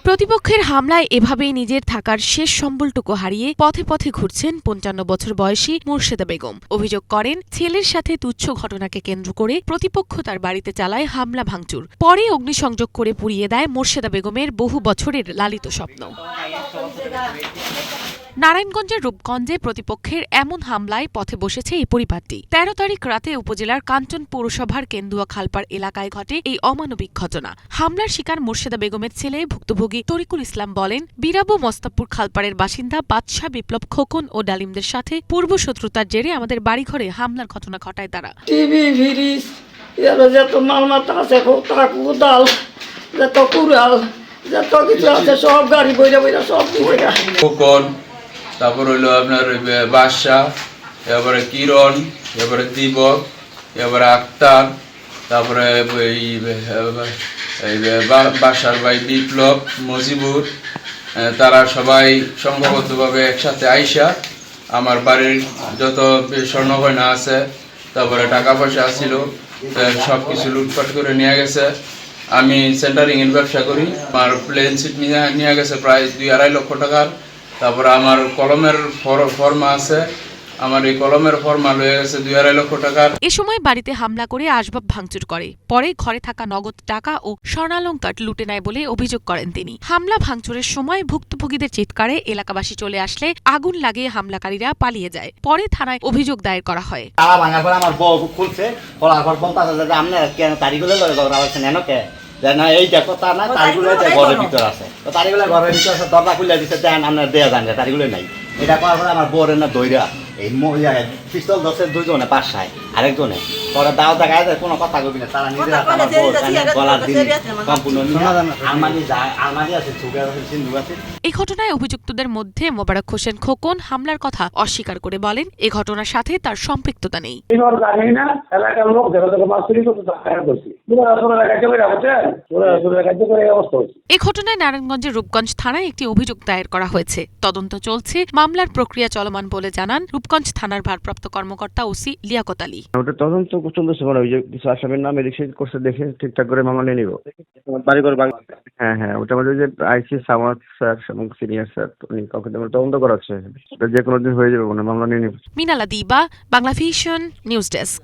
প্রতিপক্ষের হামলায় এভাবেই নিজের থাকার শেষ সম্বলটুকু হারিয়ে পথে পথে ঘুরছেন ৫৫ বছর বয়সী মোর্শেদা বেগম। অভিযোগ করেন, ছেলের সাথে তুচ্ছ ঘটনাকে কেন্দ্র করে প্রতিপক্ষ তার বাড়িতে চালায় হামলা ভাঙচুর। পরে অগ্নিসংযোগ করে পুড়িয়ে দেয় মোর্শেদা বেগমের বহু বছরের লালিত স্বপ্ন। নারায়ণগঞ্জের রূপগঞ্জে প্রতিপক্ষের এমন হামলায় পথে বসেছে এই পরিবারটি। ১৩ তারিখ রাতে উপজেলার কাঞ্চন পৌরসভার কেন্দুয়া খালপাড় এলাকায় ঘটে এই অমানবিক ঘটনা। হামলার শিকার মোর্শেদা বেগমের ছেলে ভুক্তভোগী তরিকুল ইসলাম বলেন, বিরাবো মস্তাবপুর খালপাড়ের বাসিন্দা বাদশাহ বিপ্লব খোকন ও ডালিমদের সাথে পূর্ব শত্রুতার জেরে আমাদের বাড়িঘরে হামলার ঘটনা ঘটায় তারা। টিভি ফ্রিজ যত মালমাত্রা আছে, কোদাল, যত কুড়াল, যত কিছু আছে সব গাড়ি বইরা বইরা সব খোকন, তারপর হইলো আপনার বাদশাহ, এবারে কিরণ, এবারে দীপক, এবারে আক্তার, তারপরে বাসার ভাই বিপ্লব, মজিবুর, তারা সবাই সংঘবদ্ধভাবে একসাথে আইসা আমার বাড়ির যত স্বর্ণ গয়না আছে, তারপরে টাকা পয়সা ছিল, সব কিছু লুটপাট করে নিয়ে গেছে। আমি সেন্টারিংয়ের ব্যবসা করি, আমার প্লেন সিট নিয়ে গেছে প্রায় ২-২.৫ লক্ষ টাকার। তারপরে আমার কলমের ফর্মা আছে, আমার এই কলমের ফর্মা লয়ে গেছে ২-২.৫ লক্ষ টাকার। এ সময় বাড়িতে হামলা করে আসবাব ভাঙচুর করে, পরে ঘরে থাকা নগদ টাকা ও স্বর্ণালংকার লুটে নেয় বলে অভিযোগ করেন তিনি। হামলা ভাঙচুরের সময় ভুক্তভোগীদের চিৎকারে এলাকাবাসী চলে আসলে আগুন লাগিয়ে হামলাকারীরা পালিয়ে যায়। পরে থানায় অভিযোগ দায়ের করা হয়। তালা ভাঙার পর আমার বউ খুলছে, খোলার পর বলতেছে যে আপনার কেন তারিগুলো না, এই দেখো তা না, তারিগুলো ঘরের ভিতর আছে, তো তারিগুলো ঘরের ভিতর আছে, দরজা খুলে দিচ্ছে, দেন আপনার দেয়া যান, তারিগুলো নাই। এটা করার পরে আমার বউরের না দইরা এই পিস্তল ধরছে দুইজনে, পাশায় আরেকজনে, পরে দাও দেখায় কোনো কথা কবি না, তারা নিজেরা আমার গলার দিন সম্পূর্ণ আলমারি আছে, সুগার আছে, সিন্ধু আছে। এই ঘটনায় অভিযুক্তদের মধ্যে মোবারক হোসেন খোকন হামলার কথা অস্বীকার করে বলেন, এ ঘটনার সাথে তার সম্পৃক্ততা নেই। এ ঘটনায় নারায়ণগঞ্জের রূপগঞ্জ থানায় একটি অভিযোগ দায়ের করা হয়েছে। তদন্ত চলছে, মামলার প্রক্রিয়া চলমান বলে জানান রূপগঞ্জ থানার ভারপ্রাপ্ত কর্মকর্তা ওসি লিয়াকত আলী। ওটা তদন্ত চলতেছে, কিছু আসামির নাম রেজিস্ট্রেশন করছে, দেখে ঠিকঠাক করে মামলা নিয়ে নিব। হ্যাঁ, ওটা আমাদের যে আইসি সামাদ স্যার এবং সিনিয়র স্যার উনি কাউকে তদন্ত করাচ্ছে, যে কোনো দিন হয়ে যাবে, মামলা নিয়ে নিব। মিনালা দিবা, বাংলা ভিশন নিউজ ডেস্ক।